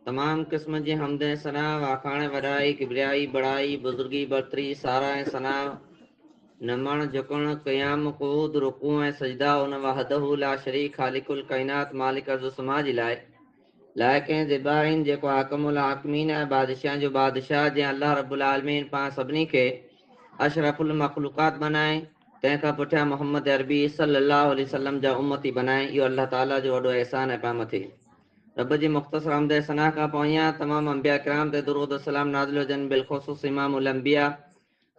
तमाम किस्म जी हमद सना वाखाण वॾाई किबरियाई बड़ाई बुजुर्गी बरतरी सारा ऐं सना नमण झुकण क़याम क़ुऊद रुकू ऐं सजदा उन वहदहु ला शरीक ख़ालिकुल काइनात मालिक अर्ज़ समा जी लाइक़ ऐं ज़िबा आहिनि जेको हाकिमुल हाकिमीन ऐं बादशाह जो बादशाह जंहिं अल्लाह रब्बुल आलमीन पाण सभिनी खे अशरफुल मखलूक़ात बनाए तंहिंखां पुठियां मोहम्मद अरबी सल्लल्लाहु अलैहि वसल्लम जा उम्मती बनाए। इहो अल्लाह ताला जो वॾो एहसान आहे पाण मथे। रब जी मुख़्तसर हमद सना खां पोयां तमाम अंबिया किराम ते दुरूद सलाम नाज़िल हुजनि। बिलख़ुसूस इमामुल अंबिया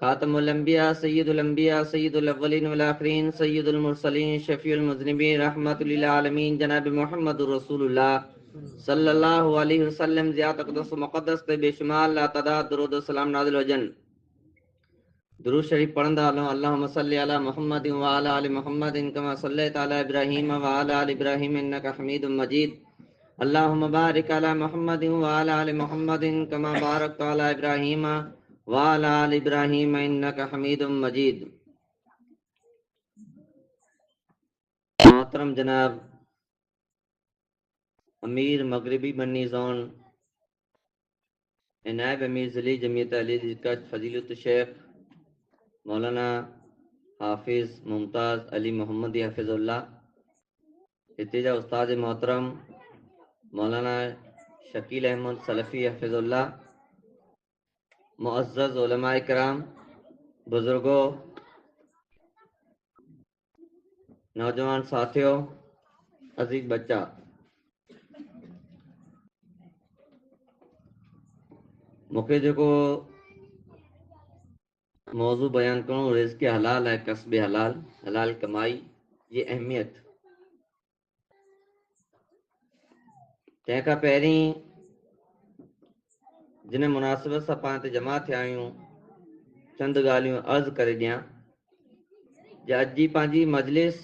खातमुल अंबिया सय्यदुल अंबिया सय्यदुल अव्वलीन वल आखिरीन सय्यदुल मुरसलीन शफीउल मुज़निबीन रहमतुल लिल आलमीन जनाब मुहम्मदुर रसूलुल्लाह सल्लल्लाहु अलैहि वसल्लम ज़िया तक़द्दुस मुक़द्दस ते बेशुमार लातदाद दुरूद सलाम नाज़िल हुजनि। दुरूद शरीफ पढ़ंदा हलो। अल्लाहुम्मा सल्लि अला मुहम्मदिन व अला आलि मुहम्मदिन कमा सल्लैता अला इब्राहीम व अला आलि इब्राहीम इन्नका हमीदुम मजीद। अल्लाहुम्मा बारिक अला मुहम्मदिन व अला आलि मुहम्मदिन कमा बारकता अला इब्राहीम व अला आलि इब्राहीम इन्नका हमीदुम मजीद। मोहतरम जनाब अमीर मगरिबी बन्नी जोन नायब अमीर ज़िली जमीयत अहले कच्छ फजीलत शेख मौलाना हाफिज़ मुमताज़ अली मोहम्मदी हफ़िज़ुल्लाह, हिते जा उस्ताद मोहतरम मौलाना शकील अहमद सलफ़ी हफ़िज़ुल्लाह, मुअज़्ज़ज़ उलमाए किराम, बुजुर्गों, नौजवान साथियों, अजीज बच्चा, मूंखे जेको मौजू बयान करणो रिज़्क़ हलाल है, कसब हलाल, हलाल कमाई जी अहमियत। तंहिंखां पहिरीं जिन मुनासिबत सां पाण ते जमा थिया आहियूं चंद ॻाल्हियूं अर्ज़ करे ॾियां। अॼु जी पंहिंजी मजलिस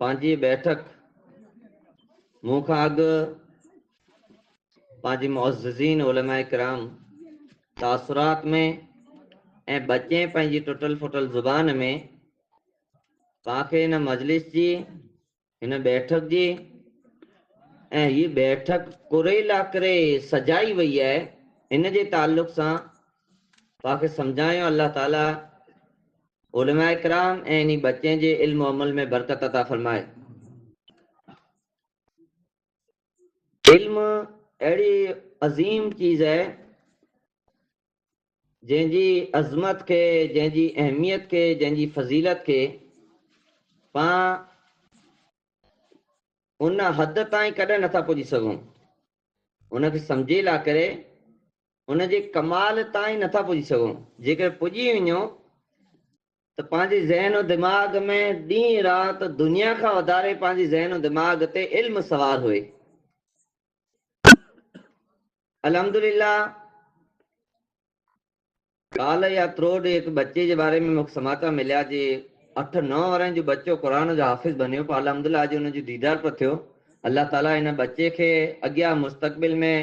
पंहिंजी बैठक मूं खां अॻु पंहिंजी मुअज़्ज़ज़ीन उलमाए किराम तासुरात में ऐं बचे पंहिंजी टुटल फुटल ज़ुबान में तव्हांखे हिन मजलिस जी हिन बैठक जी ऐं हीअ बैठक कुरेला करे सजाई वई आहे इन जे ताल्लुक़ सां तव्हांखे सम्झायो। अल्लाह ताला उलमाए किराम ऐं इन बचे जे इल्म अमल में बरकत अता फरमाए। इल्म अहिड़ी अज़ीम चीज़ है जंहिंजी अज़मत खे, जंहिंजी अहमियत खे, जंहिंजी फज़ीलत खे पाण उन हद ताईं कॾहिं नथा पुॼी सघूं। उनखे सम्झे ला करे उनजे कमाल ताईं नथा पुॼी सघूं। जेकर पुॼी वञो त पंहिंजे ज़हन दिमाग़ में ॾींहुं राति दुनिया खां वधारे पंहिंजे ज़हन दिमाग़ ते इल्म सवार हुए। अल्हम्दुलिल्लाह काल या त्रोड एक बच्चे जे बारे में मूंखे समाचार मिलिया जे 8-9 वरनि जो बच्चो क़ुरान जो हाफ़िज़ बनियो पियो। अल्हम्दुलिल्लाह अॼु हुनजो दीदार पियो थियो। अल्लाह ताला हिन बच्चे खे अॻियां मुस्तक़बिल में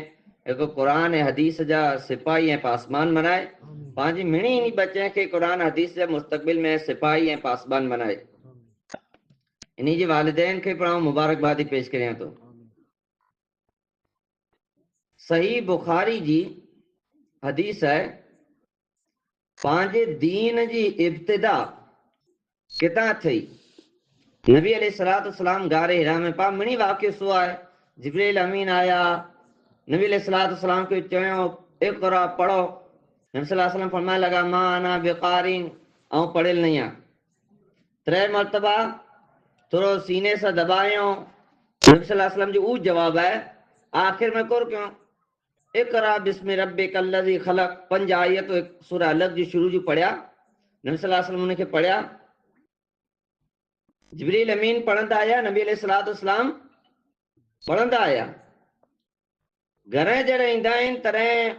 हिकु क़ुरान ऐं हदीस जा सिपाही ऐं पासबान बनाए। पंहिंजी मिणी इन बच्चे खे क़ुरान हदीस जा मुस्तक़बिल में सिपाही ऐं पासबान बनाए। इन जे वालिदैन खे पिणु मुबारकबादी पेश करियां थो। सही बुखारी जी हदीस है, पंहिंजे दीन जी इब्तिदा कितां थी। नबी अलैहिस्सलाम गारे हिरा में पा मिणी वाक़ियो सो आहे। जिब्रील अमीन आया, नबी अलैहिस्सलाम खे चयो इक़रा पढ़ो। नबी सल्लल्लाहु फरमाए लगा मां अना बिक़ारिन, ऐं पढ़ियल नहीं आहियां। 3 मरतबा थोरो सीने सां दबायो। नबी सल्लल्लाहु जो उहो जवाब है। आखिर में कुर क्यों इक़रा बिस्मि रब्बिकल लज़ी ख़लक़, 5 आयत सूरह अलग जी शुरू जी पढ़िया। नबी सल्लल्लाहु उनखे पढ़िया। जिब्रील अमीन पढ़ंदा आया, नबी अलैहिस्सलाम पढ़ंदा आया। घर जॾहिं ईंदा आहिनि तॾहिं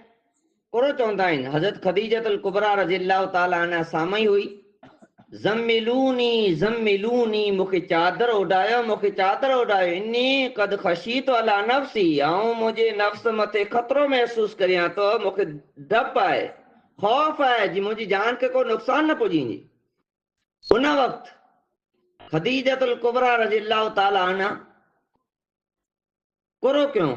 कुरो चवंदा आहिनि। हज़रत ख़दीजतुल कुबरा रज़ियल्लाहु ताला अन्हा साम्हूं हुई। ज़म्मिलूनी ज़म्मिलूनी, मूंखे चादर उॾायो, मूंखे चादर उॾायो। इन्नी क़द ख़शीतु अला नफ़्सी, ऐं मुंहिंजे नफ़्स मथे ख़तरो महसूस करियां थो। मूंखे डपु आहे, ख़ौफ़ आहे जी मुंहिंजी जान खे को नुक़सान न पुॼींदी। उन वक़्तु ख़दीजतुल कुबरा रज़ियल्लाहु ताला अन्हा कुरो कयो।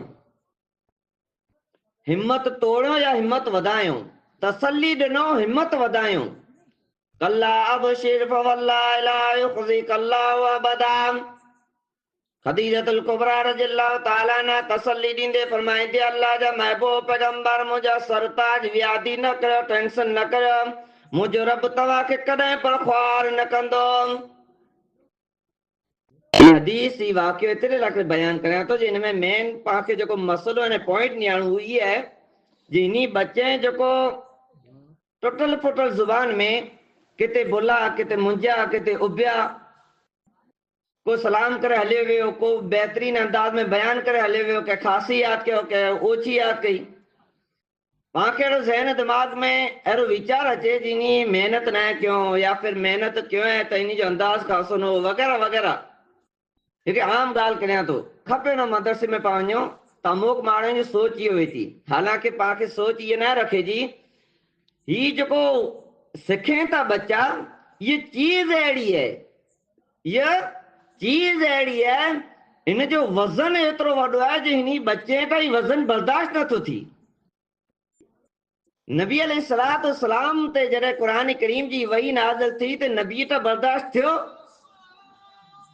हिम्मत तोड़ियो या हिम्मत वधायो, तसल्ली ॾिनो हिम्मत वधायो। कल्ला अबशिर फवल्ला इला युख़ज़िक अल्लाहु अबदा। खदीजतुल कुबरा रज़ियल्लाहु ताला अन्हा तसल्ली ॾींदे फरमाईंदी, अल्लाह जा महबूब पैगंबर मुंहिंजा सरताज व्याधि न कयो, टेंशन न कयो, मुंहिंजो रब तव्हांखे कॾहिं पर ख्वार न कंदो। हदीस ही वाक़ियो इतने लाइ बयान करियां थो जे हिन में मेन पांखे जेको मसलो ऐं पॉइंट न्याणो उहो ई आहे जे इन्ही बच्चे जेको टुटल फुटल ज़ुबान में किथे बुला, किथे मुंझा, किथे उबिया, को सलाम करे हले वियो, को बेहतरीन अंदाज में बयान करे हले वियो, के ख़ासी याद कयो, के ओछी याद कई। पांखे अहिड़ो ज़हन दिमाग़ में अहिड़ो वीचार अचे जिनी मेहनत न कयो या फिर मेहनत कयो है त इन जो अंदाज ख़ासो न हो वग़ैरह वग़ैरह। हिकु आम ॻाल्हि करियां थो, खपे न मदरसे में पां वञो त अमुक माण्हुनि जी सोच इहो हुई थी, हालांकि पांखे सोच इहा न रखे जी ही जेको सिखें था बच्चा, ये चीज अहिड़ी है, ये चीज अहिड़ी है, इन जो वज़न एतिरो वॾो आहे जो हिन बच्चे खां ही वज़न बर्दाश्त नथो थी। नबी अलैहिस्सलाम ते जॾहिं क़ुरान करीम जी वही नाज़िल थी त नबी त बर्दाश्त थियो,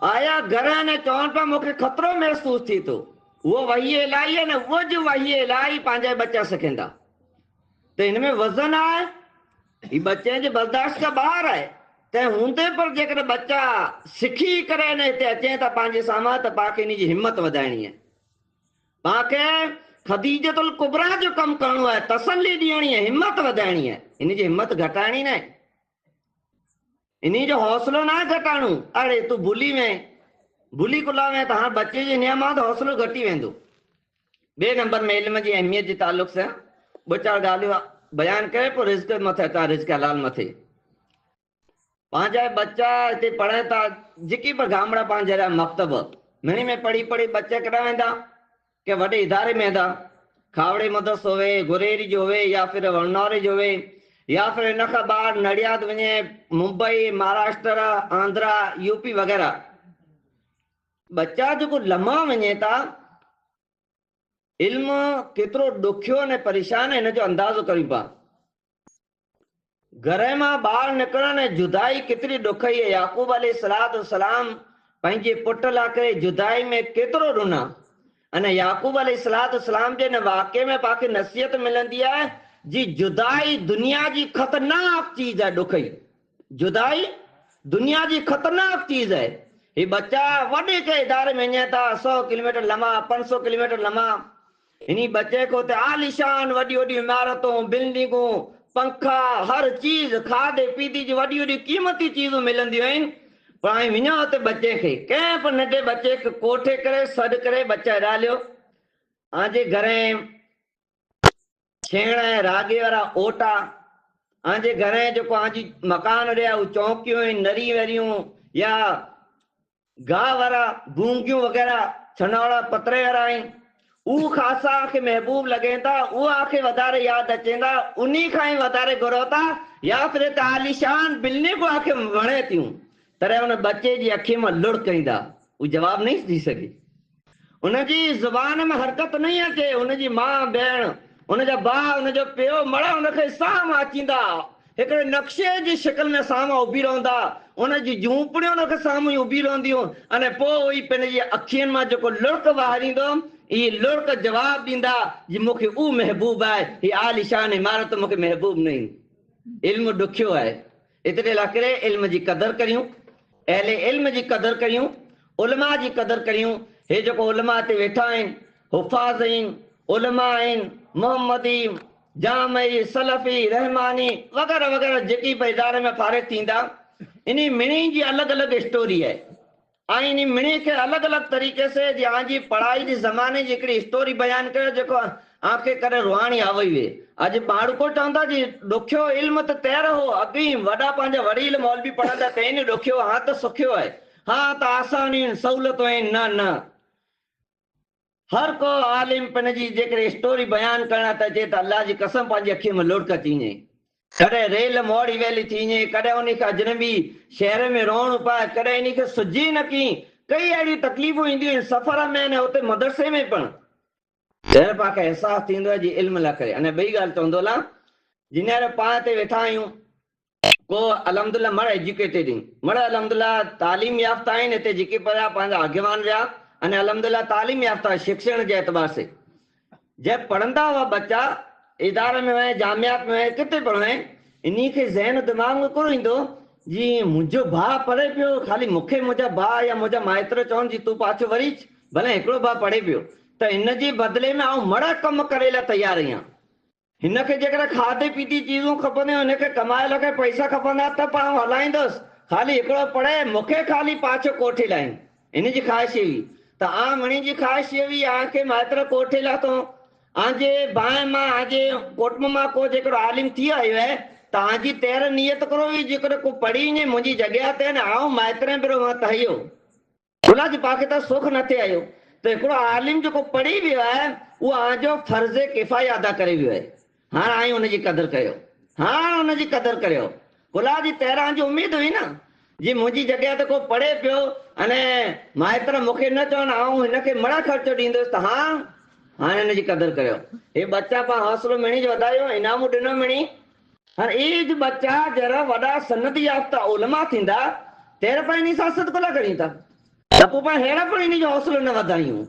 आया घर ने चवनि पिया मूंखे ख़तरो महसूस थी थो, उहो वही इलाही है न, उहो जो वही इलाही पंहिंजा बच्चा सिखंदा त हिन में वज़न आहे, ही बच्चे जे बर्दाश्त खां ॿाहिरि आहे। तंहिं हूंदे पर जेकॾहिं बच्चा सिखी करे हिन हिते अचे था पंहिंजे साम्हूं त पांखे इन जी हिम्मत वधाइणी आहे, पांखे खदीजतुल कुबरा जो कमु करणो आहे, तसल्ली ॾियणी आहे, हिम्मत वधाइणी आहे, इन जी हिम्मत घटाइणी न आहे, इन जो हौसलो न घटाणो। अरे तूं भुली कुला में त हाणे बच्चे जे नियमात हौसलो घटी वेंदो। ॿिए नंबर में इल्म जी अहमियत जे तालुक सां ॿ चार ॻाल्हियूं बयान करे पोइ रिज़्क मथे अचां, रिज़्क हलाल मथे। पंहिंजा बच्चा हिते पढ़नि था, जेकी बि गामड़ा पंहिंजा मकतब मिणी में पढ़ी पढ़ी बच्चा कॾहिं वेंदा के वॾे इदारे में वेंदा, खावड़े मदरसो होवे, गुरेरी जो होवे या फिर वरनौरे जो होवे, या फिर इन खां ॿाहिरि नडियाद वञे, मुंबई, महाराष्ट्र, आंध्रा, यूपी वग़ैरह। बच्चा जेको लम्हा वञे था, इल्म केतिरो ॾुखियो ऐं परेशान हिन जो अंदाज़ो करियूं पिया। घर मां ॿाहिरि निकिरण ऐं जुदाई केतिरी ॾुखई आहे। याकूब अलैहिस्सलाम पंहिंजे पुट लाइ करे जुदाई में केतिरो रुना, अने याकूब अलैहिस्सलाम जे हिन वाक़े में पांखे नसीहत मिलंदी आहे जी जुदाई दुनिया जी ख़तरनाक चीज आहे। ॾुखई जुदाई दुनिया जी ख़तरनाक चीज है। ये बच्चा वॾे के इदारे में वञे था, 100 किलोमीटर लम्हा, 500 किलोमीटर लम्हा, इन्हीं बच्चे को ते आलिशान वॾी वॾी इमारतूं, बिल्डिंगूं, पंखा, हर चीज खाधे पीते जी वॾी वॾी क़ीमती चीजूं मिलंदियूं आहिनि, पर हाणे विञो हुते बच्चे खे, कंहिं बि नंढे बच्चे खे कोठे करे सॾु करे बच्चा डालियो, आंजे घरें छेण रागे वारा ओटा, आंजे घरें जेको आंजी मकान रहिया उहे चौकियूं आहिनि नरी वरियूं या गाह वारा गूंगियूं वग़ैरह छनौड़ा पतरे वारा आहिनि, उहो ख़ासा आंखे महबूब लॻनि था, उहा आंखे वधारे यादि अचनि था, उन खां ई वधारे घुरो था, या फिर त आलिशान बिल्डिंगूं आंखे वणे थियूं, तॾहिं हुन बच्चे जी अखि मां लुड़क ईंदा, उहो जवाबु नहीं ॾेई सघे, उनजी ज़ुबान में हरकत नहीं अचे, उनजी माउ भेण, उनजा भाउ, उनजो पियो मड़ा उनखे साम्हूं अचींदा, हिकिड़े नक्शे जी शिकिल में साम्हूं उभी रहंदा, उनजी झूंपड़ियूं उनखे साम्हूं उभी रहंदियूं, अने पोइ ई पंहिंजी अखियुनि मां जेको लुड़क ॿाहिरींदो, इहे लुड़क जवाब ॾींदा जी मूंखे उहो महबूब आहे, हीअ आलिशान इमारत मूंखे महबूब न ईंदी। इल्मु ॾुखियो आहे, एतिरे लाइ करे इल्म जी क़दुरु करियूं, अहले इल्म जी क़दुरु करियूं, उलमा जी क़दुरु करियूं। हे जेको उलमा ते वेठा आहिनि, हुफ़ाज़ आहिनि, उलमा आहिनि, मोहम्मदी, जामई, सलफ़ी, रहमानी वग़ैरह वग़ैरह जेकी बि इदारे में फारिग़ थींदा, इन मिणी जी अलॻि अलॻि स्टोरी आहे, ऐं इन मिणी खे अलॻि अलॻि तरीक़े से जी आंजी पढ़ाई जे ज़माने जी हिकिड़ी स्टोरी बयानु कयो जेको आंखे करे रुहाणी आवई हुई। अॼु माण्हू को चवंदा जी ॾुखियो इल्म त तैर हो, अॻी वॾा पंहिंजा वडील मौलवी पढ़ंदा त इन ॾुखियो, हा त सुखियो आहे, हा त आसानियूं आहिनि, सहूलियतूं आहिनि, न हर को आलिम पंहिंजी जेकॾहिं स्टोरी बयानु करण त अचे त अल्लाह जी कसम पंहिंजी अखि में लुड़क अची वञे, कॾहिं रेल मोड़ी वेली थी वञे, कॾहिं उन खे अजनबी शहर में रहणो पए, कॾहिं इन खे सुझी न की, कई अहिड़ियूं तकलीफ़ूं ईंदियूं आहिनि सफ़र में, हुते मदरसे में पिणु तेरे पाक एहसास थींदो जी इल्म ला करे। अने ॿई ॻाल्हि चवंदो ला जिन्हें पाण ते वेठा आहियूं को अलहमदुल्ला मड़ एजुकेटेड आहिनि, मड़ अलहमदुल्ला तालीम याफ़्ता आहिनि हिते जेके पिया पंहिंजा अॻवान रहिया अने अलहमदुल्ला तालीम याफ़्ता शिक्षण जे एतबार से जब पढ़ंदा हुआ बच्चा इदारे में वञे जामियात में वञे किथे पढ़े इन्ही खे ज़हन दिमाग़ में कोन ईंदो जी मुंहिंजो भाउ पढ़े पियो खाली मूंखे मुंहिंजा भाउ या मुंहिंजा माइट चवनि जी तूं पाछो वरी भले हिकिड़ो भाउ पढ़े पियो त इन जे बदिले में आउं मड़ कम करे लाइ तयार आहियां। हिनखे जेकर खाधे पीती चीज़ूं खपंदियूं हिनखे कमाए लाइ पैसा खपंदा त पाण हलाईंदुसि खाली हिकिड़ो पढ़े मूंखे खाली पाछो कोठे लाइन इन जी ख़्वाहिश हुई त मणी जी ख़्वाहिश हुई आंखे माइत्र कोठे लाथो आजे बाएं मां आजे कोटम मां को जेको आलिम थी आयो है त आजी तैर नियत करो ही जेकर को पढ़ी ने मुंहिंजी जॻह ते न आऊं माइत्र बिरो मां तहियो खुला जी पाके त सुख न थे आयो त हिकिड़ो आलिम जेको पढ़ी वियो आहे उहो आजो फर्ज़ किफ़ाया अदा करे वियो आहे। हाँ आई उनजी कदर कयो, हाँ उनजी कदर करियो। खुला जी तैरां जी उम्मीद हुई न जी मुंहिंजी जॻह ते को पढ़े पियो अने माइत्र मूंखे न चवनि आऊं हिनखे मड़ा ख़र्चो ॾींदुसि त हाँ हाणे हिनजी कदर करियो। हे बच्चा पाण हौसलो मिणी जो वधायो इनामूं ॾिनो मिणी हाणे इहे जो बच्चा जरा वॾा सनद याफ़्ता उलमा थींदा तेर पाण इन सां सदकुला करियूं था त पोइ पाण अहिड़ा पण इन जो हौसलो न वधायूं।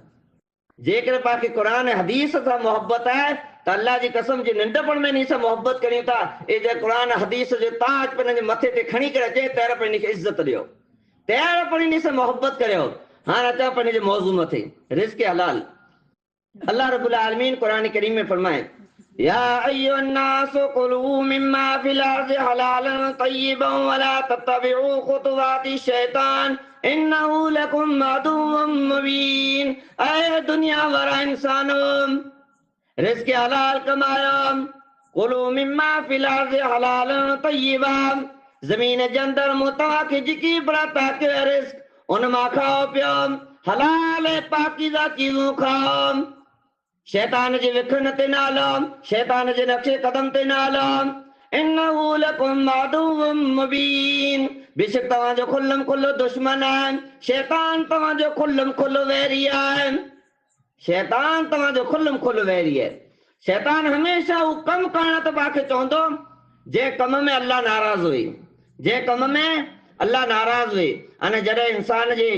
जेकर पाण खे क़ुरान हदीस सां मोहब्बत आहे त अल्लाह जी कसम जी नंढपण में इन सां मोहब्बत करियूं था ए जे क़ुरान हदीस जो ताज पंहिंजे मथे ते खणी करे अचे तैर पर इनखे इज़त ॾियो तैर पर इन सां मोहब्बत करियो। हाणे अचां पंहिंजे मौज़ू मथे रिज़्क़ हलाल। अल्लाह रब्बुल आलमीन कुरान करीम में फरमाए या अय्युहन्नास कुलू मिम्मा फिल अर्ज़ि हलालन तय्यिबन वला तत्तबिउ खुतुवाति शैतान इन्नहु लकुम अदुव्वुम मुबीन। ऐ दुनिया वारा इंसानों रिज़्क़ हलाल कमायो कुलू मिम्मा फिल अर्ज़ि हलालन तय्यिबा ज़मीन जे अंदर मुतवा खे जिकी बड़ा ताके रिज़्क़ उन मां खाओ पियो हलाल पाकीज़ा चीज़ूं खाओ शैतान जे विखन ते न हलो शैतान जे नक्शे कदम ते न हलो इन्नहु लकुम अदुव्वुम मुबीन बेशक तव्हांजो खुल्लम खुल्लो दुश्मन आहे शैतान तव्हांजो खुल्लम खुल्लो वैरी आहे शैतान तव्हांजो खुल्लम खुल्लो वैरी आहे। शैतान हमेशा हू कम करण त पाण चवंदो जे कम में अल्लाह नाराज़ हुई जे कम में अल्लाह नाराज़ हुई अने जॾहिं इंसान जी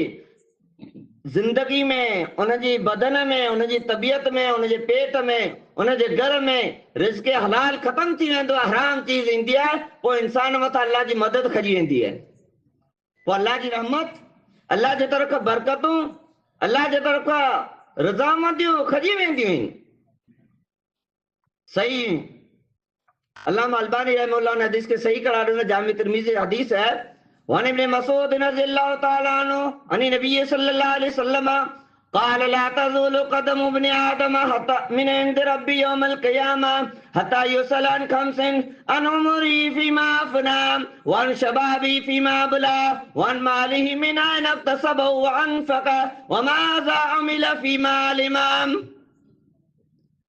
जिंदगी में उनजी बदन में उनजी तबियत में उनजे पेट में उनजे घर में रिज़्क़ हलाल ख़त्म थी वेंदो आहे हराम चीज़ ईंदी आहे पोइ इंसान मथां अल्लाह जी मदद खजी वेंदी आहे पोइ अल्लाह जी रहमत अल्लाह जे तरफ़ बरकतूं अल्लाह जे तरफ़ रज़ामंदियूं खजी वेंदियूं आहिनि। सही अल्लामा अलबानी रहमहुल्लाह ने हदीस के सही करार ॾिनो जामी तिरमिज़ी हदीस है वअन इब्न मसूद रज़ियल्लाहु तआला अन्हु अन नबी सल्लल्लाहु अलैहि वसल्लम قال لا تزول قدم ابن آدم حتى من عند ربي يوم القيامة حتى يسأل عن خمس عن عمري فيما أفنى وعن شبابي فيما أبلى وعن ماله من أين اكتسبه وأنفقه وماذا عمل فيما علم।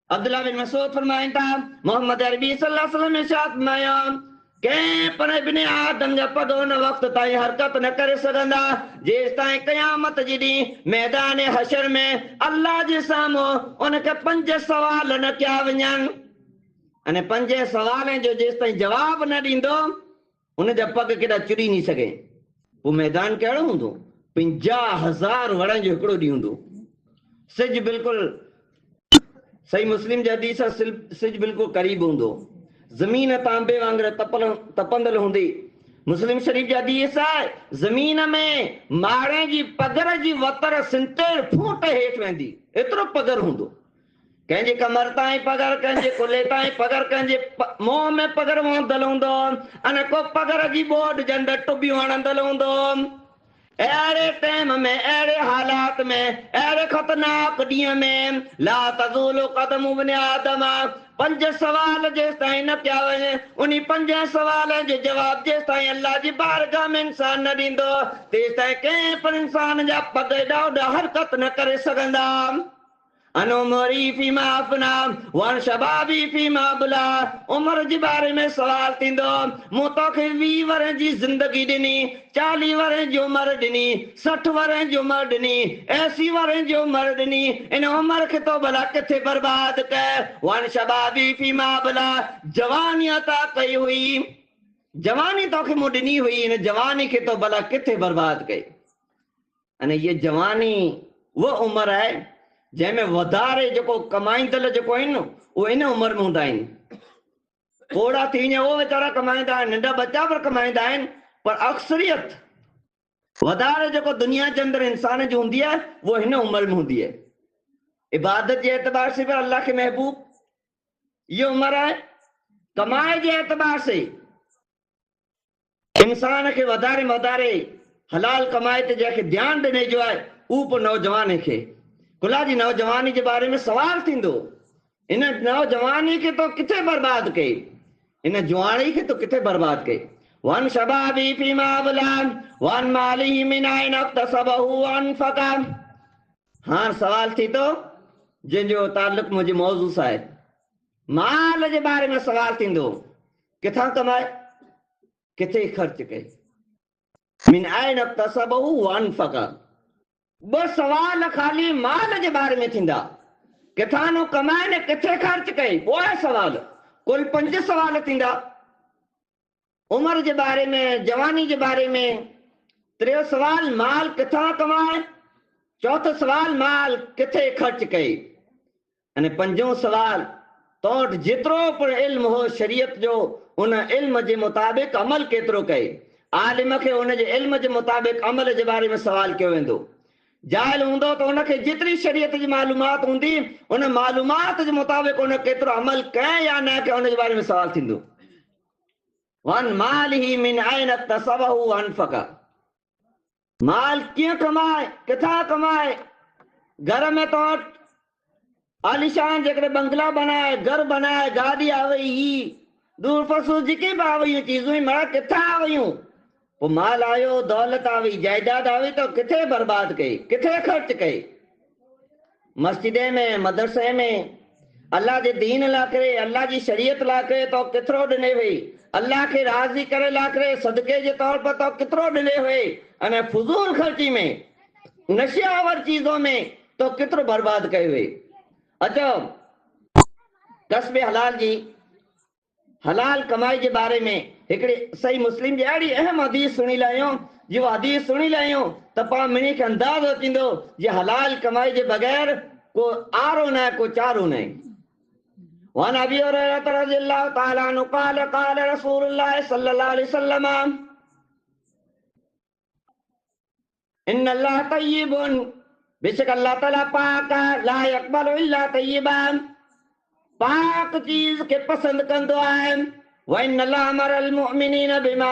अब्दुल्लाह बिन मसूद फरमाइनि था मोहम्मद अरबी सल्लल्लाहु अलैहि वसल्लम इरशाद फरमाया कंहिं पर इब्न आदम जा पग उन वक़्त ताईं हरकत न करे सघंदा जेसि ताईं क़यामत जे ॾींहुं मैदान हशर में अल्लाह जे साम्हूं उनखे 5 सवाल न कया वञनि अने 5 सवालनि जो जेसि ताईं जवाब न ॾींदो उनजा पग केॾा चुरी नहीं सघे। वो मैदान कहिड़ो हूंदो 50,000 वड़नि जो हिकिड़ो ॾींहुं हूंदो सिज बिल्कुलु सही मुस्लिम जे हदीस सिज बिल्कुलु करीब हूंदो ज़मीन तांबे वांगुरु तपंदल हूंदी। मुस्लिम शरीफ जी हदीस आहे ज़मीन में माड़े जी पगर जी वतर 70 फुट हेठि वेंदी एतिरो पगर हूंदो कंहिंजे कमर ताईं पगर कंहिंजे कुल्हे ताईं पगर कंहिंजे मुंहं में पगर वहंदल हूंदो अने को पगर जी बोड जे अंदरि टुबियूं हणंदल हूंदो। अहिड़े टाइम में अहिड़े हालात में अहिड़े ख़तरनाक ॾींहं में ला तज़ूलु क़दम इब्न आदम 5 सवाल जेसि ताईं न कया वञे उन 5 सवालनि जो जवाब जेसि ताईं अल्लाह जी बारगाह में इंसान न ॾींदो तेसि ताईं कंहिं पर इंसान जा पग ॾाढा हरकत न करे सघंदा। अनुमरी फीमा अपना वन शबाबी फीमा बुला। उम्र जे बारे में सवाल थींदो, मूं तोखे 20 वर जी ज़िंदगी ॾिनी, 40 वर जी उम्र ॾिनी, 60 वर जी उम्र ॾिनी, 80 वर जी उम्र ॾिनी, इन उम्र खे तो भला किथे बर्बाद कय। वन शबाबी फीमा बुला, जवानी अता कई हुई, जवानी तोखे मूं ॾिनी हुई, इन जवानी खे तो भला किथे बर्बाद कई। अने ये जवानी वो उम्र है जंहिंमें वधारे जेको कमाईंदड़ जेको आहिनि उहे इन उम्र में हूंदा आहिनि। थोड़ा थी वञे उहो वीचारा कमाईंदा आहिनि, नंढा बच्चा पर कमाईंदा आहिनि, पर अक्सरियत वधारे जेको दुनिया जे अंदरि इंसान जी हूंदी आहे वो हिन उम्र में हूंदी आहे। इबादत जे एतबार से भी अल्लाह के महबूब ये उम्र है। कमाए जे एतबार से इंसान के वधारे वधारे हलाल कमाए ते जंहिंखे ध्यानु ॾिने जो आहे उहो नौजवान खे खुला जी नौजवानी के बारे में सवाल थींदो, इन नौजवानी के तो किथे बर्बाद कई, इन जवानी के तो किथे बर्बाद कई। वन शबाबी फीमा बुलान वन माली मिन ऐन अक्तसबहु अनफका। हाँ सवाल थी तो जंहिंजो ताल्लुक मुंहिंजे मौज़ू सां आहे, माल जे बारे में सवाल थींदो, किथां कमाए किथे ख़र्च कई। मिन ऐन अक्तसबहु अनफका, बस सवाल खाली माल जे बारे में थींदा, किथां नो कमाए ने किथे ख़र्च कई, पोइ सवाल कुल 5 सवाल थींदा। उम्र जे बारे में, जवानी जे बारे में, 3 सवाल माल किथां कमाए, 4थो सवाल माल किथे ख़र्च कई, अने 5हों सवाल तो वटि जेतिरो पिणु इल्म हो शरीयत जो उन इल्म जे मुताबिक़ अमल केतिरो कई। आलिम खे उन जे इल्म जे मुताबिक़ अमल जे बारे में सवाल कयो वेंदो। जाहिल हूंदो तो उनखे जेतिरी शरीयत जी मालूमात हूंदी उन मालूमात जे मुताबिक़ उन केतिरो अमल कयो या न कयो उन जे बारे में सवाल थींदो। वन मालिही मिन ऐन अक्तसबहु अनफका, माल कीअं कमाए किथां कमाए। घर में तो आलिशान जेकॾहिं बंगला बनाए, घर बनाए, गाॾी आ वई, ही दूर फसूं जेके बि आ वयूं चीज़ूं मड़ा किथां आ वयूं, पोइ माल आयो, दौलत आ वई, जायदाद आ वई, तो किथे बर्बाद कई, किथे ख़र्च कई। मस्जिदे में, मदरसे में अल्लाह जे दीन लाइ करे, अल्लाह जी शरीयत लाइ करे तो केतिरो ॾिने हुई, अल्लाह खे राज़ी करे लाइ करे सदके जे तौर पर तो केतिरो ॾिने हुए, अने फुज़ूल ख़र्ची में, नशियावर चीज़ों में तो केतिरो बर्बाद कयो हुई। अचो कस्बे हलाल जी, हलाल कमाई के बारे में हिकिड़ी सही मुस्लिम जी अहिड़ी अहम हदीस सुणी लाहियूं, जो हदीस सुणी लाहियूं त पाण मिनी खे अंदाज़ो थींदो जे हलाल कमाई जे बग़ैर को आरो न को चारो न। وعن ابي هريره رضي الله تعالى عنه قال قال رسول الله صلى الله عليه وسلم ان الله طيب، बेशक अल्लाह ताला पाक आहे, ला यक़बलु इल्ला तय्यबा, पाक चीज के पसंद कंदो आहे। वइन अल्लाह अमरल मुमिनीन बिमा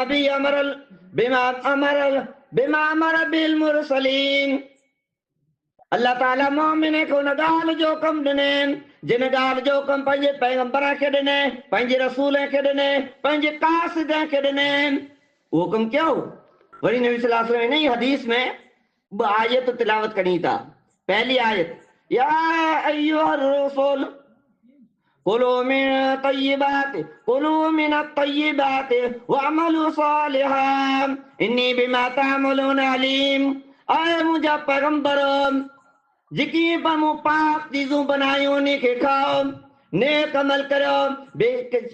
अमर बिल मुरसलीन, अल्लाह ताला मोमिन को उन ॻाल्हि जो हुकुम ॾिने जिन ॻाल्हि जो हुकुम पंहिंजे पैगंबर खे ॾिने, पंहिंजे रसूल खे ॾिने, पंहिंजे कासिद खे ॾिने, वो हुकुम कयो। वरी नबी सल्लल्लाहु अलैहि वसल्लम इन हदीस में 2 आयत तिलावत करी था। पहली आयत, या अय्युहर रसूल कुलू मिन तय्यिबात वअमलू सालिहान इन्नी बिमा तअमलून अलीम। आए मुंहिंजा पैगंबर जिकी पर मूं पाक चीज़ूं बनायूं उन्हीं खे खाओ, नेक अमल करियो,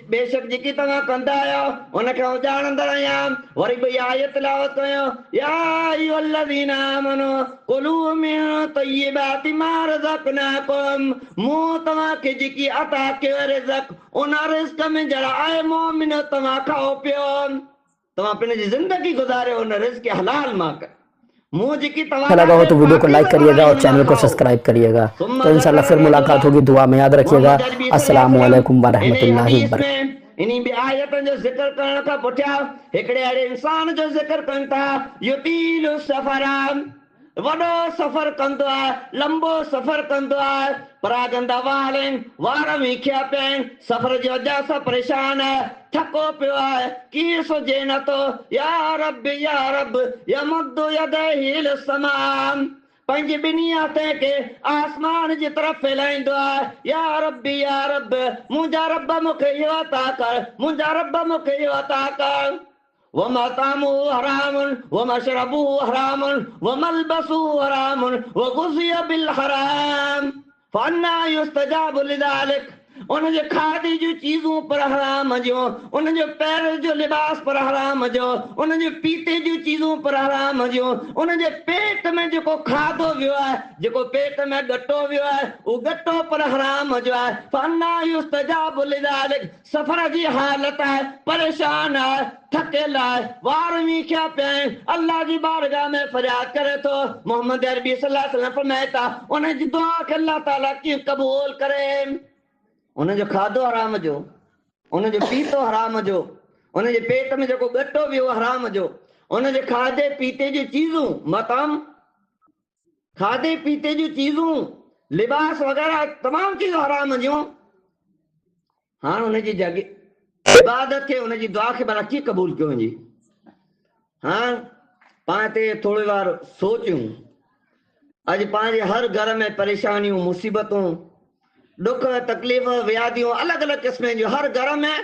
बेशक जेकी तव्हां कंदा आहियो उनखे ॼाणंदड़ आहियां। वरी ॿई आयत तिलावत कयो, या अय्युहल्लज़ीना आमनू कुलू मिन तय्यिबाति मा रज़क़नाकुम, मूं तव्हांखे जेकी अता कयो रिज़्क़ उन रिज़्क़ में जहिड़ा आहे मोमिन तव्हां खाओ पियो, तव्हां पंहिंजी ज़िंदगी गुज़ारियो उन रिज़्क़ हलाल मां कयो। अच्छा लगा हो तो वीडियो को लाइक करिएगा और चैनल को सब्सक्राइब करिएगा। तो इंशाल्लाह फिर मुलाकात होगी, दुआ में याद रखिएगा। अस्सलामु अलैकुम वरहमतुल्लाहि वबरकातुहू। इन्हीं भी आयतन जो जिक्र करण का पुठिया हिकड़े अहिड़े इंसान जो जिक्र कनि था युतीलु सफरा, वॾो सफ़र कंदो आहे, लंबो सफ़र कंदो आहे, परागंदा वार आहिनि, वार विखिया पिया आहिनि, सफ़र जी वजह सां परेशान आहे, थको पियो आहे, कीअं सुझे नथो, या रब यमुद्दु यदैहि इल समा, पंहिंजे ॿिन्ही हथनि खे आसमान जी तरफ़ फैलाईंदो आहे, या रब्बी या रब, मुंहिंजा रब मूंखे इहो अता कर, मुंहिंजा रब मूंखे इहो अता कर। वमतामु हरामुन वमशरबु हरामुन वमलबसु हरामुन वगुज़िया बिल हराम फन्ना युस्तजाबु लिदालिक। उनजे खाधे जूं चीज़ूं पर हराम जो, उनजो पैर जो लिबास पर हराम जो, उनजे पीते जूं चीज़ूं पर हराम जो, उनजे पेट में जेको खाधो वियो आहे, जेको पेट में गटो वियो आहे, उहो गटो पर हराम जो आहे। फन्ना युस्तजाबु लिदालिक। सफ़र जी हालत आहे, परेशान आहे, थकियल आहे, वार वीखिया पिया आहिनि, अल्लाह जी बारगाह में फरियाद करे थो। मोहम्मद अरबी सल्लल्लाहु अलैहि वसल्लम फरमाए था, उनजी दुआ खे अल्लाह ताला कीअं क़बूल करे। उनजो खाधो हराम जो, उनजो पीतो हराम जो, उनजे पेट में जेको गटो वियो हराम जो, उनजे खाधे पीते जी चीज़ूं, मताम खाधे पीते जी चीज़ूं, लिबास वग़ैरह तमामु चीज़ूं हराम जूं। हाणे उनजी जॻह इबादत खे, उनजी दुआ खे भला कीअं क़बूल कयो वञे। हाणे पाण ते थोरी वार सोचियूं, अॼु पंहिंजे हर घर में परेशानियूं, मुसीबतूं, दुख तकलीफ़, व्याधियूं अलॻि अलॻि क़िस्म जूं, हर घर में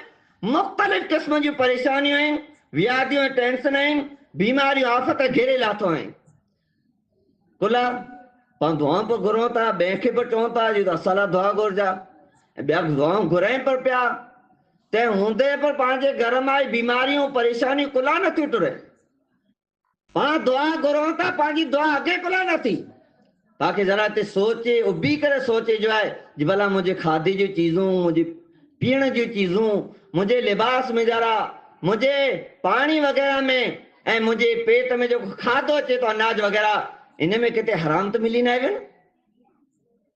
मुख़्तलिफ़ क़िस्म जूं परेशानियूं आहिनि, व्याधियूं, टेंशन आहिनि, बीमारियूं, आफ़त घेरे लाथो आहिनि। कुल पाण दुआ पियो घुरूं था, ॿिए खे बि चऊं था अॼु असां दुआ घुरिजा, ॿिया दुआऊं घुराइनि पर पिया, तंहिं हूंदे पर पंहिंजे घर मां बीमारियूं, परेशानियूं कुला नथियूं टुरे। पाण दुआ घुरूं था, पंहिंजी दुआ अॻे कुला नथी। ताकि जरा ते सोचे, उभी करे सोचे जो है जी भला मुझे खाधे जी चीज़ूं, मुझे पीण जी चीज़ूं, मुझे लिबास में जरा, मुझे पानी वगैरह में, ऐं मुझे पेट में जो खाधो अचे तो अनाज वगैरह, इनमें किथे हराम तो मिली ना वियो।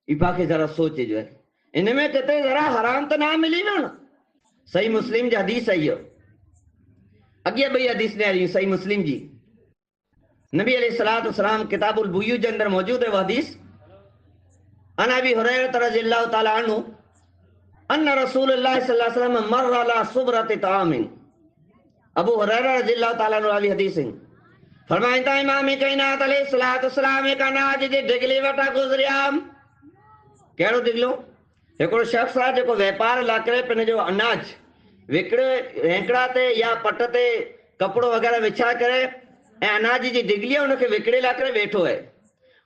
ई पाके जरा सोचे जो है, इनमें किथे जरा हराम तो ना मिली वियो न। सही मुस्लिम जी हदीस आई हो, अॻे ॿई हदीस ने आई, सही मुस्लिम जी। नबी अलैहिस्सलातु वस्सलाम किताबुल बुयू जे अंदर मौजूद है वो हदीस। अन अबी हुरैरा रज़ियल्लाहु तआला अन्हु अन्न रसूलुल्लाह सल्लल्लाहु अलैहि वसल्लम मर्र अला सुबरति तामिन। अबू हुरैरा रज़ियल्लाहु तआला अन्हु वाली हदीस है। फरमाइंदा इमाम कायनात अलैहिस्सलातु वस्सलाम एक अनाज जे ढिगली वटा गुज़रिया। कहिड़ो ढिगलो? हिकिड़ो शख़्स आहे जेको वापार लाइ करे पंहिंजो जो अनाज विकिणे हेंकड़ा ते या पट ते कपिड़ो वग़ैरह विछाए करे ऐं अनाज जी ढिगली उनखे विकिणे लाइ करे वेठो आहे।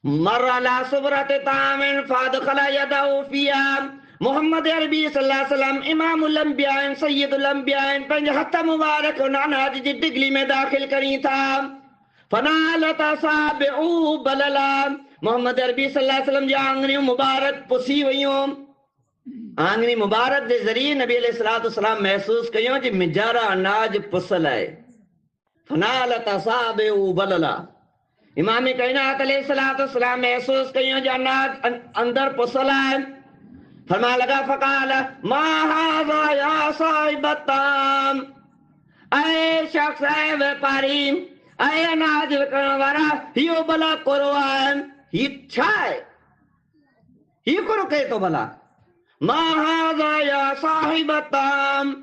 मर्र अला सुबरति तामिन फदखल यदहु फिहा। मोहम्मद अरबी सल्लल्लाहु अलैहि वसल्लम इमामुल अंबिया आहिनि, सय्यदुल अंबिया आहिनि, पंहिंजे हथ मुबारक उन अनाज जी ढिगली में दाख़िल करी था। फनालत असाबिउ बलला। मोहम्मद अरबी सल्लल्लाहु अलैहि वसल्लम जी आंगुरियूं मुबारक पुसी वयूं। आंगुरी मुबारक जे ज़रिए नबी अलैहिस्सलातु वस्सलाम महसूस कयो कि मिजारा अनाज पुसल आहे। फनालत असाबिउ बलला। इमाम कायनात अलैहिस्सलातु वस्सलाम महसूस कयो जो अनाज अंदर पुसल आहे। फरमाया लगा फकाल मा हाज़ा या साहिबताम। ऐ शख्स, ऐ व्यापारी, ऐ अनाज विकण वारा, हियो भला कोरो आहे, ही छा आहे? ही कोरो कहे तो भला? मा हाज़ा या साहिबताम।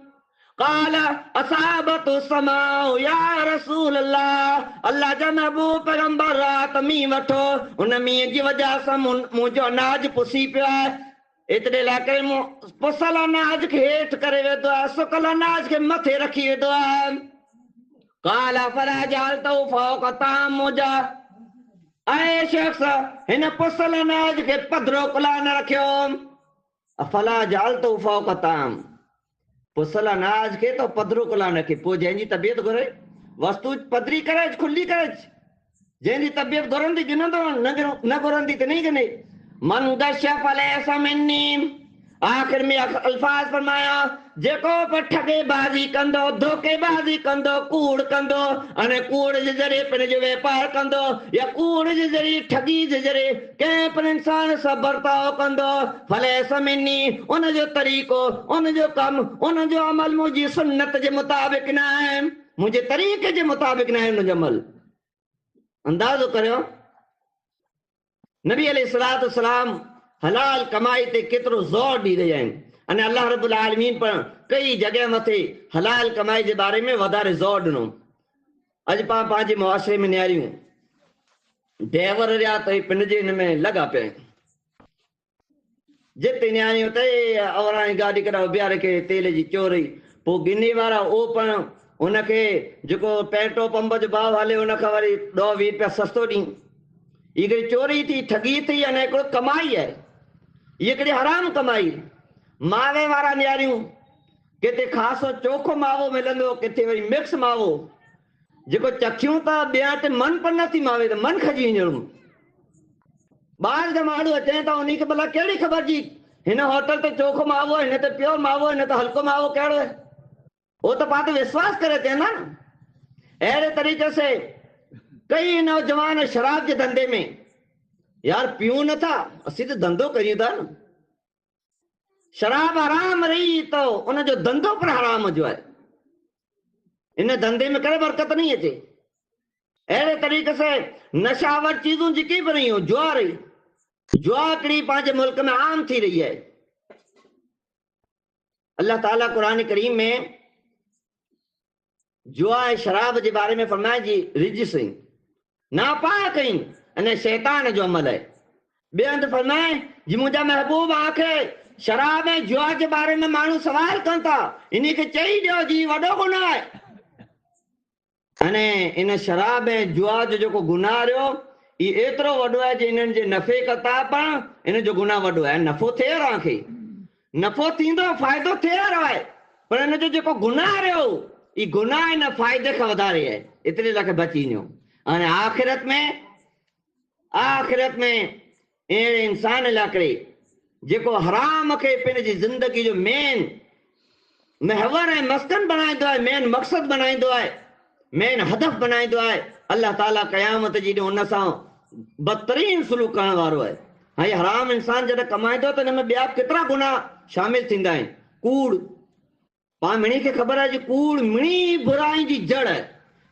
काल असाबतु समाउ या रसूल अल्लाह। अल्लाह जा महबूब पैगंबर रात मींहुं वठो, उन मींहं जी वजह सां मुंहिंजो अनाज पुसी पियो आहे। एतिरे लाइ करे मूं पुसल अनाज खे हेठि करे वेठो आहे, सुकल अनाज खे मथे रखी वेठो आहे। काल फला जालतहु फौक़ तामुजा। ऐं शख़्स, हिन पुसल अनाज खे पधरो कुला न रखियो। अफला जालतहु फौक़ ताम। पुसल अनाज खे तो पधरो कुला न रखे, पोइ जंहिंजी तबियत घुरे वस्तु पधरी करे खुली करे, जंहिंजी तबियत घुरंदी गिनंदो, न घुरंदी त नहीं गिने। मन गश फलैस मिन्नी। आखिर में अल्फाज फरमाया, जेको बि ठगेबाज़ी कंदो, धोखेबाज़ी कंदो, कूड़ कंदो, अने कूड़ जे ज़रिए पंहिंजो वापार कंदो या कूड़ जे ज़रिए ठगी जे ज़रिए कंहिं पण इंसान सां बर्ताव कंदो, फलैस मिन्नी, उनजो तरीक़ो, उनजो कमु, उनजो अमल मुंहिंजी सुन्नत जे मुताबिक़ न आहे, मुंहिंजे तरीक़े जे मुताबिक़ न आहे उनजो अमल। अंदाज़ो करियो नबी अलैहिस्सलातु वस्सलाम हलाल कमाई ते केतिरो ज़ोर ॾेई रहिया आहिनि। अने अल्लाह रब्बुल आलमीन पण कई जॻह मथे हलाल कमाई जे बारे में वधारे ज़ोर ॾिनो। अॼु पाण पंहिंजे मुआशरे में नियारियूं ड्राइवर रिया तो पिंड जे हिन में लॻा पिया आहिनि। जिते न्याणी उते अवराणी गाॾी कढाओ बीहारे खे तेल जी चोरी, पोइ गिनी वारा ओपण उनखे जेको पेट्रोल पंप जो भाव हले उनखां वरी 10-20 रुपया सस्तो ॾीं। ही हिकिड़ी चोरी थी, ठगी थी, अने हिकिड़ो कमाई आहे, हीअ हिकिड़ी हराम कमाई। मावे वारा न्याणियूं किथे ख़ासो चोखो मावो मिलंदो, किथे वरी मिक्स मावो, जेको चखियूं था ॿिया ते मन पण नथी मावे त मन खजी वञणो। ॿाहिरि जा माण्हू अचनि था, उन्ही खे भला कहिड़ी ख़बर जी हिन होटल ते चोखो मावो, हिन ते प्योर मावो, हिन ते हल्को मावो कहिड़ो है, वो तो पाते विश्वास करे चवंदा न। अहिड़े तरीक़े से कई नौजवान शराब के धंधे में यार पीऊं नथा, असीं त धंधो कयूं था न। शराब हराम रही तो उनजो धंधो पर हराम जो आहे, इन धंधे में करे बरकत नहीं अचे। अहिड़े तरीक़े से नशावर चीजूं जेकी बि रहियूं, जुआ रही, जुआ हिकिड़ी पंहिंजे मुल्क में आम थी रही है। अल्लाह ताला कुरान करीम में जुआ ऐं शराब जे बारे में फरमाए जी रिजिस आहिनि, नापाक आहिनि, अने शैतान जो अमल आहे। ॿिए हंधि फरमाए जी मुंहिंजा महबूब आखे शराब ऐं जुआ जे बारे में माण्हू सवाल कनि था, इन खे चई ॾियो जी वॾो गुनाह आहे। अने इन शराब ऐं जुआ जो जेको गुनाह रहियो ई एतिरो वॾो आहे जो इन्हनि जे नफ़े कता पण इन जो गुनाह वॾो आहे। नफ़ो थिए रहांखे, नफ़ो थींदो, फ़ाइदो थिए रहियो आहे, पर इन जो जेको गुनाह रहियो ई गुनाह इन फ़ाइदे खां वधारे आहे, एतिरे लाइ बची वञो। हाणे आख़िरत में अहिड़े इंसान लाइ करे जेको हराम खे पंहिंजी ज़िंदगी जो मेन महवर ऐं मस्कन बनाईंदो आहे, मेन मक़सद बनाईंदो आहे, मेन हदफ बनाईंदो आहे, अल्लाह ताला क़यामत जी ॾींहुं उन सां बदतरीन सलूक करण वारो आहे। हाणे हराम इंसान जॾहिं कमाईंदो त हिन में ॿिया केतिरा गुनाह शामिल थींदा आहिनि। कूड़, पाण मिणी खे ख़बर आहे जी कूड़ मिणी बुराई जी जड़ आहे,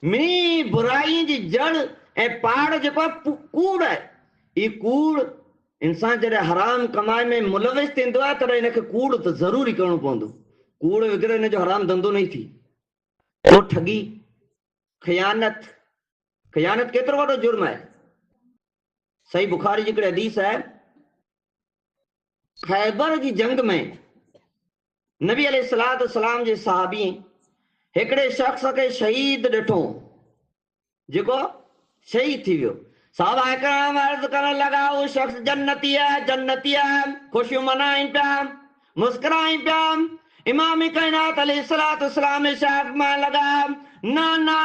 मिणी बुराई जी जड़ ऐं पाड़ जेको आहे कूड़ आहे। ई कूड़ इंसान जॾहिं हराम कमाई में मुलविस थींदो आहे तॾहिं हिनखे कूड़ त ज़रूरी करणो पवंदो। कूड़ वग़ैरह हिन जो हराम धंधो नहीं थी। तो ठगी, खयानत, खयानत केतिरो वॾो जुर्म आहे। सही बुखारी जी हिकिड़ी हदीस आहे, खैबर जी जंग में नबी अलैहिस्सलातु वस्सलाम जे सहाबी हिकिड़े शख्स खे शहीद ॾिठो, जेको शहीद थी वियो। साहबा इकराम अर्ज़ करण लगा वो शख्स जन्नती है, जन्नती है, खुशियूं मनाइनि पिया, मुस्कुराइनि पिया। इमाम कायनात अलैहिस्सलातु वस्सलाम इरशाद फरमाइण लगा, ना ना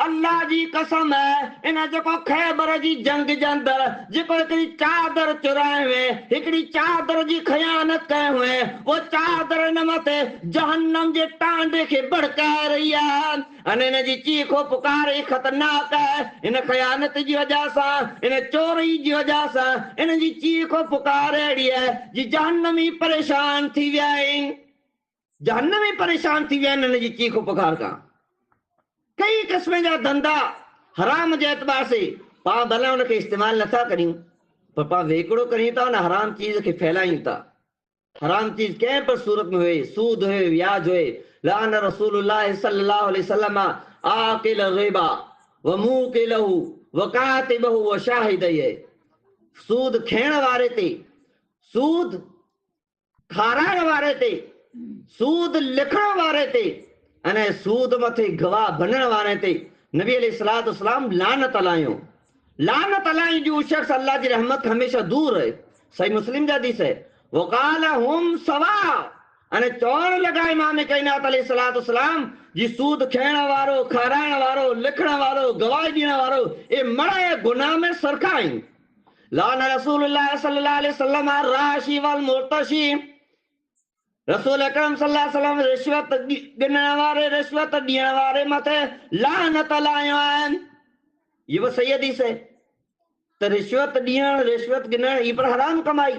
अल्लाह जी कसम है, इन जेको खैबर जी जंग जे अंदरि जेको हिकिड़ी चादर चुराए हुए, हिकिड़ी चादर जी खयानत कए हुए, वो चादर हिन मथे जहन्नम जे टांडे खे भड़काए रही आहे। अने इन जी चीखो पुकार ख़तरनाक है, इन खयानत जी वजह सां, इन चोरी जी वजह सां इन जी चीखो पुकार अहिड़ी है जी जहन्नमी परेशान थी विया आहिनि, जहन्नमी परेशान थी विया आहिनि इन जी चीखो पुकार खां। कई क़िस्म जा धंधा हराम जे एतबार से पाण भले उनखे इस्तेमाल नथा करियूं, पर पाण वेकिड़ो करियूं था उन हराम चीज खे फैलायूं था। हराम चीज कंहिं पर सूरत में हुए, सूद हुए, व्याज हुए, लान रसूलुल्लाह सल्लल्लाहु अलैहि वसल्लम आकिल रिबा व मूकिलहु व कातिबहु व शाहिदैहि। सूद खेण वारे ते, सूद खाराइण वारे ते, सूद लिखण वारे ते, अने सूद मथे गवाह बनण वारे ते नबी अलैहिस्सलातु वस्सलाम लानत हलायो। लानत हलाई जो शख्स अल्लाह जी रहमत हमेशा दूर है। सही मुस्लिम जा हदीस है, वकाल हुम सवा, अने चवण लगा इमाम कायनात अलैहिस्सलातु वस्सलाम जी सूद खेण वारो, खाराइण वारो, लिखण वारो, गवाही ॾियण वारो ए मड़े गुनाह में सरखा आहिनि। लान रसूलुल्लाह सल्लल्लाहु अलैहि वसल्लम राशि वल मुर्तशी, रसूल अकरम सल्लल्लाहु अलैहि वसल्लम रिश्वत गिनण वारे, रिश्वत ॾियण वारे मथे लानत हलायो आहिनि। ये वो सही हदीस है। तो रिश्वत ॾियण, रिश्वत गिनण ई पर हराम कमाई,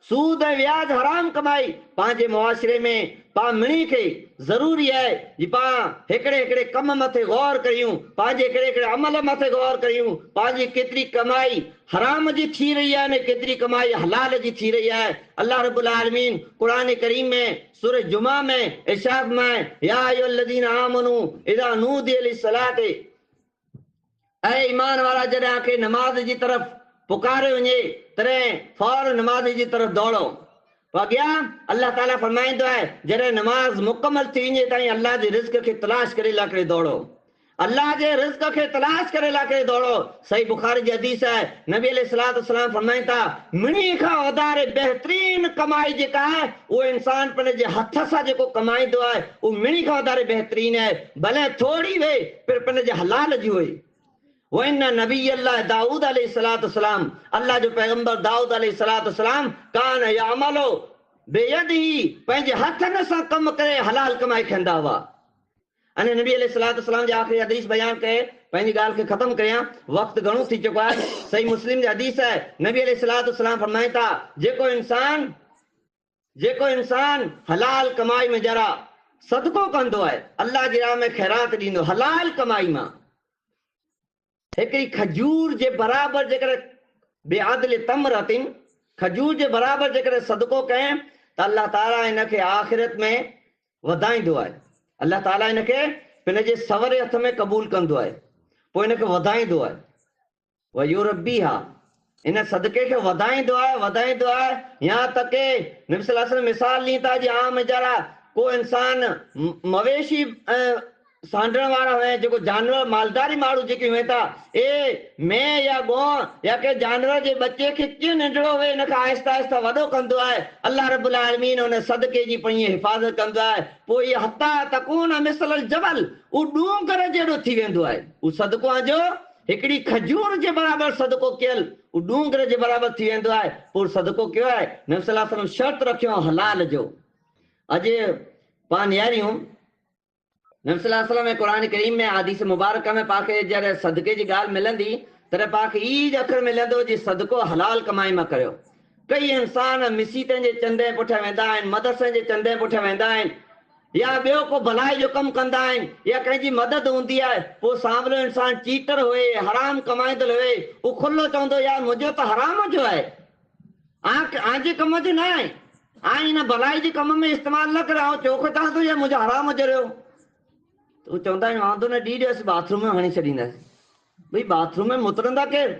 सूद ऐं व्याज हराम कमाई। पंहिंजे मुआशिरे में पाण मिणी खे ज़रूरी आहे जी पाण हिकिड़े हिकिड़े कम मथे गौर करियूं, पंहिंजे हिकिड़े हिकिड़े अमल मथे गौर करियूं, पंहिंजी केतिरी कमाई हराम जी थी रही आहे ने केतिरी कमाई हलाल जी थी रही आहे। अल्लाह रब्बुल आलमीन कुरान करीम में सूरह जुमा में इरशाद फरमाए, या अय्युहल्लज़ीना आमनू इज़ा नूदिया लिस्सलाति ऐं ईमान वारा जॾहिं आखे नमाज़ जी तरफ़ पुकारे वञे तॾहिं फौर नमाज़ जी तरफ़ दौड़ो। पोइ अॻियां अलाह ताला फरमाईंदो आहे जॾहिं नमाज़ मुकमल थी वञे ताईं अलाह जे रिज़्क़ खे तलाश करे लाइ दौड़ो। अल्लाह जे रिज़्क़ खे तलाश करे लाइ दौड़ो। सही बुखारी जी हदीस आहे, नबी अलैहिस्सलाम फरमाइनि था मिणी खां वधारे बहितरीन कमाई जेका आहे उहो इंसान पंहिंजे हथ सां जेको कमाईंदो आहे उहो मिणी खां वधारे बहितरीन आहे, भले थोरी वे पर पंहिंजे हलाल जी हुई। वइन नबी अल्लाह दाऊद अलैहिस्सलाम, अल्लाह जो पैगंबर दाऊद अलैहिस्सलाम कान यामलो बेयदिही, पंहिंजे हथनि सां कमु करे हलाल कमाई कंदा हुआ। अने नबी अलैहिस्सलाम जे आख़िरी हदीस बयान कए पंहिंजी ॻाल्हि खे ख़त्म कयां, वक़्तु घणो थी चुको आहे। सही मुस्लिम जी हदीस आहे, नबी अलैहिस्सलाम फरमाइनि था जेको इंसान हलाल कमाई में जरा सदको कंदो आहे, अल्लाह जी राह में ख़ैरात ॾींदो हलाल कमाई मां, हिकिड़ी खजूर जे बराबरि जेकर बेआदिल तमरतिन, खजूर जे बराबरि जेकर सदको कयां त अल्लाह ताला हिनखे आख़िरत में वधाईंदो आहे। अल्लाह ताला हिनखे पंहिंजे सवरे हथ में क़बूल कंदो आहे, पोइ हिनखे वधाईंदो आहे। वयुरब्बीहा, इन सदके खे वधाईंदो आहे यहाँ तक के नबी सल्लल्लाहु अलैहि वसल्लम मिसाल ॾीं था जी आम जरा को इंसान मवेशी सांडण वारा हुए जेको जानवर मालदारी माण्हू जेके हुए था ए मैं या गो या के जानवर जे बच्चे खे कीअं नंढड़ो हुए हिनखे आहिस्ता आहिस्ता वॾो कंदो आहे, अल्लाह रब्बुल आलमीन हुन सदके जी पंहिंजी हिफ़ाज़त कंदो आहे। पोइ इहे हता तकून मिसल जबल, उहो डूंगर जहिड़ो थी वेंदो आहे। उहो सदको जो हिकिड़ी खजूर जे बराबरि सदको कयल उहो डूंगर जे बराबरि थी वेंदो आहे। पोइ सदको कयो आहे, नबी सल्लल्लाहु अलैहि वसल्लम शर्त रखियो हलाल जो। अॼु पाण नियारियूं नबी सल्लल्लाहु अलैहि वसल्लम क़ुरान करीम में हदीस मुबारक में पाके जॾहिं सदके जी ॻाल्हि मिलंदी तॾहिं पाके ई अखर मिलंदो जी सदको हलाल कमाई मां करियो। कई इंसान मिसीतनि जे चंदे पुठियां वेंदा आहिनि, मदरसनि जे चंदे पुठियां वेंदा आहिनि, या ॿियो को भलाई जो कमु कंदा आहिनि, या कंहिंजी मदद हूंदी आहे, पोइ साम्हूं इंसान चीटर हुए हराम कमाईंदड़ हुए उहो खुलो चवंदो यार मुंहिंजो त हराम जो आहे, आंजे कम जो न आहे, हिन भलाई जे कम में इस्तेमालु न करे चोख तव्हां थो या मुंहिंजो हराम जो रहियो। वो चवंदा आहिनि वांदो न ॾींहुं असीं बाथरूम में हणी छॾींदासीं। भई बाथरूम में मुतरंदा केरु?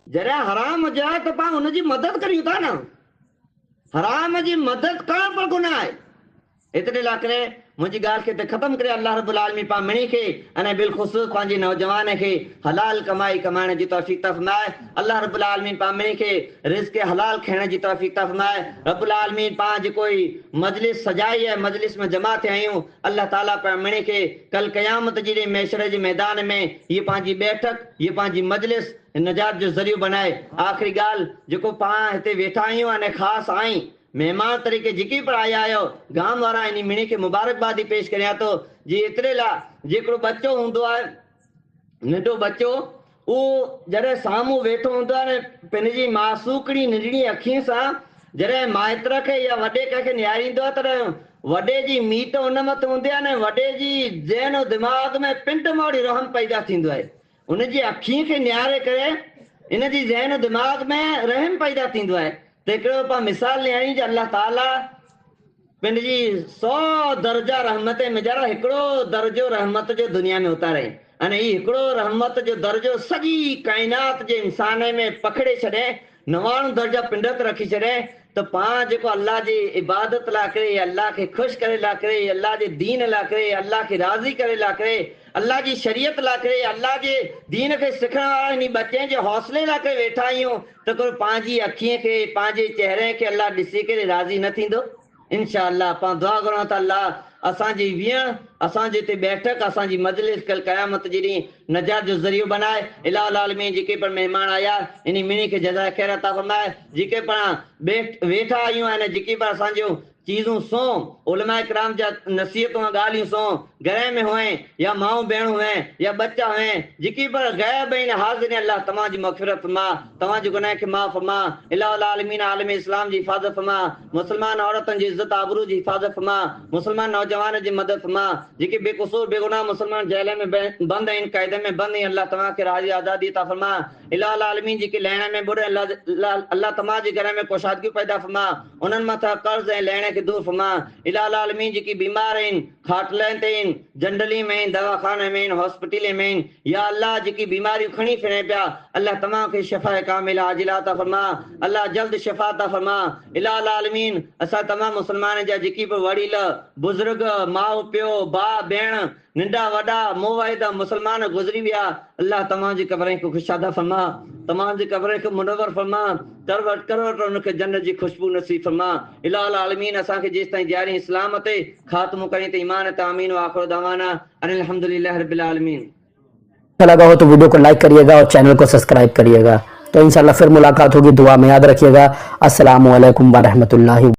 जॾहिं हराम हुजे त पाण हुनजी मदद करियूं था न, हराम जी मदद करणु पर गुनाह आहे। एतिरे लाइ करे मुंहिंजी ॻाल्हि खे त ख़तमु करे अल्लाह रब्बुल आलमीन पाण मिणी खे अने बिलख़ुसूस पंहिंजे नौजवान खे हलाल कमाई कमाइण जी तौफ़ीक़ था फरमाए। अल्लाह रब्बुल आलमीन पाण मिणी खे रिज़्क़ हलाल खाइण जी तौफ़ीक़ था फरमाए। रब्बुल आलमीन पाण जेको मजलिस सजाई आहे, मजलिस में जमा थिया आहियूं, अल्लाह ताला पाण मिणी खे कल क़यामत जी ॾींहुं मैशर जे मैदान में हीअ पंहिंजी बैठक, हीअ पंहिंजी मजलिस निजात जो ज़रियो बनाए। आख़िरी ॻाल्हि जेको पाण हिते वेठा आहियूं अने ख़ासि आई महिमान तरीक़े जेकी पर आया आहियो, गांव वारा इन मिणी खे मुबारकबादी पेश करियां थो जी एतिरे लाइ जेको बच्चो हूंदो आहे, नंढो बच्चो, उहो जॾहिं साम्हूं वेठो हूंदो आहे पंहिंजी मासूकड़ी नंढड़ी अखियुनि सां जॾहिं माइत्र खे या वॾे कंहिंखे निहारींदो आहे तॾहिं वॾे जी मीत उन मथां हूंदी आहे न, वॾे जी ज़हन दिमाग़ में पिंड मोड़ी रहम पैदा थींदो आहे। उनजी अखियुनि खे निहारे करे इन जी ज़हन दिमाग़ में रहम पैदा थींदो आहे। त हिकिड़ो पाण मिसाल निहारी जो अल्लाह ताला पंहिंजी 100 दर्जा रहमत में जरा हिकिड़ो दर्जो रहमत जो दुनिया में उतारे, अने ही हिकिड़ो रहमत जो दर्जो सॼी काइनात जे इंसान में पकड़े छॾे, 99 दर्जा पिंड ते रखी छॾे, त पाण जेको अल्लाह जी इबादत लाइ करे, अल्लाह खे ख़ुशि करे लाइ करे, अल्लाह जे दीन लाइ करे, अल्लाह खे राज़ी करे लाइ करे, अल्लाह जी शरीयत लाइ करे, अल्लाह जे दीन खे सिखण वारा इन बच्चे जे हौसले लाइ करे वेठा आहियूं, त को पंहिंजी अखियुनि खे पंहिंजे चहिरे खे अल्लाह ॾिसी करे राज़ी न थींदो? इंशाअल्लाह पाण दुआ करूं था अल्लाह असांजी विहण, असांजे हिते बैठक, असांजी मजलिस कल क़यामत जे ॾींहुं नजात जो ज़रियो बनाए। इलाहुल आलमीन जेके पण महिमान आया इन मिणी खे जज़ाए ख़ैर अता फरमाए। जेके पाण वेठा आहियूं ऐं जेकी पण असांजूं चीज़ूं सो उलमा इकराम जा नसीहतूं ॻाल्हियूं सो घर में हुए या माऊ भेण हुए या बच्चा हुए, जेकी पर ग़ैब आहिनि हाज़िर अल्लाह तव्हां जी मग़फ़िरत फरमा, तव्हां जे गुनाह खे माफ़ फरमा। इलाहुल आलमीन आलम इस्लाम जी हिफ़ाज़त फरमा, मुस्लमान औरतुनि जी इज़त आबरू जी हिफ़ाज़त फरमा, मुस्लमान नौजवान जी मदद फरमा। जेके बेक़सूर बेगुनाह मुस्लमान जेल में बंद आहिनि, क़ैद में बंद आहिनि, अल्लाह तव्हां खे राज़ी आज़ादी अता फरमा। इलाहुल आलमीन जेके लहण में बुरे अल्लाह तव्हां जे घर में कुशादगी पैदा फरमा, उन्हनि मथां कर्ज़ ऐं लहण खे दूर फरमा। इलाहुल आलमीन जेकी बीमार आहिनि खाटलें ते आहिनि, जनरली में आहिनि, दवाखाने में आहिनि, हॉस्पिटल में आहिनि, या अल्लाह जेकी बीमारियूं खणी फिरे पिया, अल्लाह तमाम खे शिफ़ा कामिल आजिला ता फरमा, अल्लाह जल्द शिफ़ा ता फरमा। इलाह आलमीन असां तमाम मुसलमान जा जेकी बि वडील बुजुर्ग माउ पियो भाउ भेण नंढा वॾा मुवाहिद मुसलमान गुज़री विया, अल्लाह तमाम जी क़बरनि खे खुशादा फरमा, तमाम जी क़बरनि खे मुनव्वर फरमा, तरवट करवट उनखे जन्नत जी खुशबू नसीब फरमा। इलाह आलमीन असांखे जेसि ताईं ॾियारी इस्लाम ते ख़ात्मो करी त ईमान ते आमीन व आखिर दवाना अनिल हम्दुलिल्लाहि रब्बिल आलमीन। अच्छा लगा हो तो वीडियो को लाइक करिएगा और चैनल को सब्सक्राइब करिएगा। तो इंशाल्लाह फिर मुलाकात होगी, दुआ में याद रखिएगा। अस्सलामु अलैकुम व रहमतुल्लाहि।